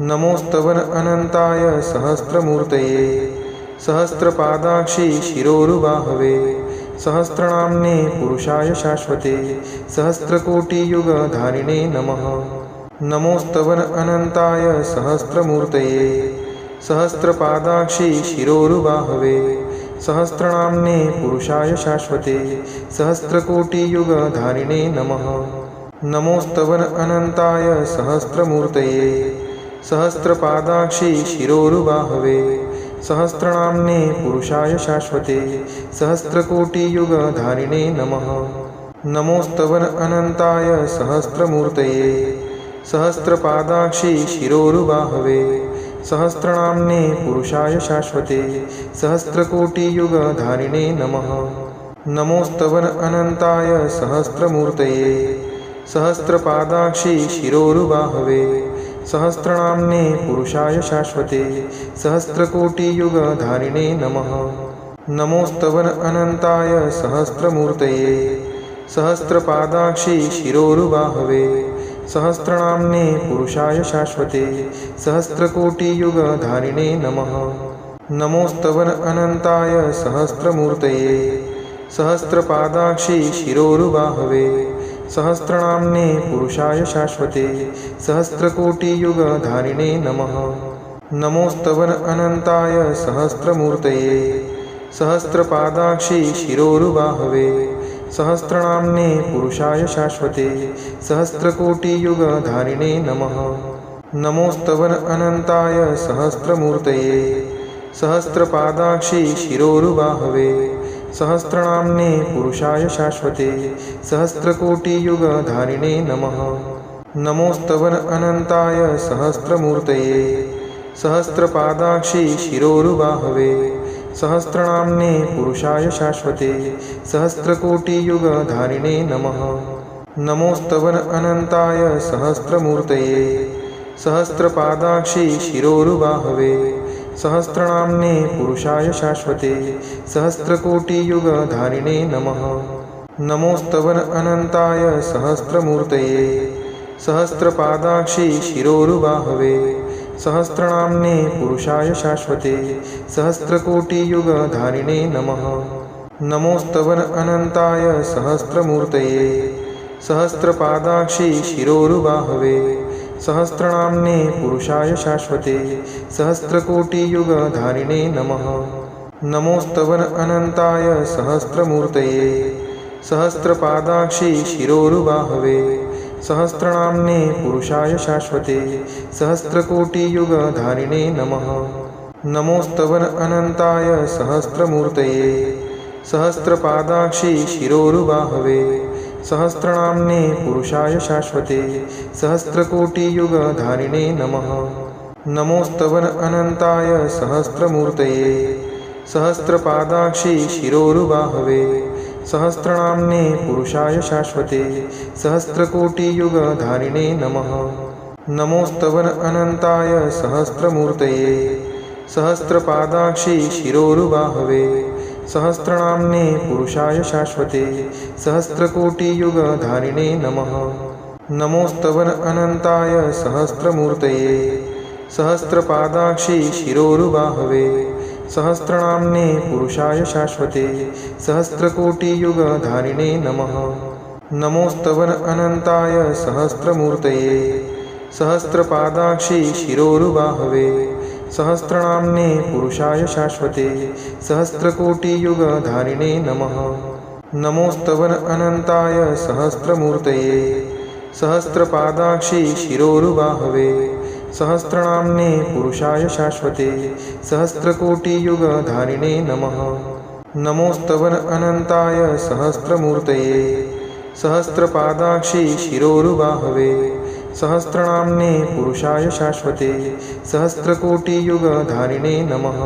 नमोस्तवन अनंताय सहस्रमूर्तये सहस्रपादाक्षी शिरोरुबाहवे सहस्रनाम्ने पुरुषाय शाश्वते सहस्रकोटियुगधारिणे नमः। नमोस्तवन अनंताय सहस्रमूर्तये सहस्रपादाक्षी शिरोरुबाहवे सहस्रनाम्ने पुरुषाय शाश्वते सहस्रकोटियुगधारिणे नमः। नमोस्तवन अनंताय सहस्रमूर्तये सहस्रपादाक्षी शिरोरुबाहवे सहस्रनाम्ने पुरुषाय शाश्वते सहस्रकोटियुगधारिणे नमः। नमोस्तवन अनंताय सहस्रमूर्तये सहस्रपादाक्षी शिरोरुबाहवे सहस्रनाम्ने पुरुषाय शाश्वते सहस्रकोटियुगधारिणे नमः। नमोस्तवन अनंताय सहस्रमूर्तये सहस्रपादाक्षी शिरोरुबाहवे सहस्रनाम्ने पुरुषाय शाश्वते सहस्रकोटियुगधारिणे नमः। नमोस्तवन अनंताय सहस्रमूर्तये सहस्रपादाक्षी शिरोरुबाहवे सहस्रनाम्ने पुरुषाय शाश्वते सहस्रकोटियुगधारिणे नमः। नमोस्तवन अनंताय सहस्रमूर्तये सहस्रपादाक्षी शिरोरुबाहवे सहस्रनाम्ने पुरुषाय शाश्वते सहस्रकोटियुगधारिणे नमः। नमोस्तवन अनंताय सहस्रमूर्तये सहस्रपादाक्षी शिरोरुबाहवे सहस्रनाम्ने पुरुषाय शाश्वते सहस्रकोटियुगधारिणे नमः। नमोस्तवन अनंताय सहस्रमूर्तये सहस्रपादाक्षी शिरोरुबाहवे सहस्रनाम्ने पुरुषाय शाश्वते सहस्रकोटियुगधारिणे नमः। नमोस्तवन अनंताय सहस्रमूर्तये सहस्रपादाक्षी शिरोरुबाहवे सहस्रनाम्ने पुरुषाय शाश्वते सहस्रकोटियुगधारिणे नमः। नमोस्तवन अनंताय सहस्रमूर्तये सहस्रपादाक्षी शिरोरुबाहवे सहस्रनाम्ने पुरुषाय शाश्वते सहस्रकोटियुगधारिणे नमः। नमोस्तवन अनंताय सहस्रमूर्तये सहस्रपादाक्षी शिरोरुबाहवे सहस्रनाम्ने पुरुषाय शाश्वते सहस्रकोटियुगधारिणे नमः। नमोस्तवन अनंताय सहस्रमूर्तये सहस्रपादाक्षी शिरोरुबाहवे सहस्रनाम्ने पुरुषाय शाश्वते सहस्रकोटियुगधारिणे नमः। नमोस्तवन अनंताय सहस्रमूर्तये सहस्रपादाक्षी शिरोरुबाहवे सहस्रनाम्ने पुरुषाय शाश्वते सहस्रकोटियुगधारिणे नमः। नमोस्तवन अनंताय सहस्रमूर्तये सहस्रपादाक्षी शिरोरुबाहवे सहस्रनाम्ने पुरुषाय शाश्वते सहस्रकोटियुगधारिणे नमः। नमोस्तवन अनंताय सहस्रमूर्तये सहस्रपादाक्षी शिरोरुबाहवे सहस्रनाम्ने पुरुषाय शाश्वते सहस्रकोटियुगधारिणे नमः। नमोस्तवन अनंताय सहस्रमूर्तये सहस्रपादाक्षी शिरोरुबाहवे सहस्रनाम्ने पुरुषाय शाश्वते सहस्रकोटियुगधारिणे नमः। नमोस्तवन अनंताय सहस्रमूर्तये सहस्रपादाक्षी शिरोरुबाहवे सहस्रनाम्ने पुरुषाय शाश्वते सहस्रकोटियुगधारिणे नमः। नमोस्तवन अनंताय सहस्रमूर्तये सहस्रपादाक्षी शिरोरुबाहवे सहस्रनाम्ने पुरुषाय शाश्वते सहस्रकोटियुगधारिणे नमः। नमोस्तवन अनंताय सहस्रमूर्तये सहस्रपादाक्षी शिरोरुबाहवे सहस्रनाम्ने पुरुषाय शाश्वते सहस्रकोटियुगधारिणे नमः। नमोस्तवन अनंताय सहस्रमूर्तये सहस्रपादाक्षी शिरोरुबाहवे सहस्रनाम्ने पुरुषाय शाश्वते सहस्रकोटियुगधारिणे नमः।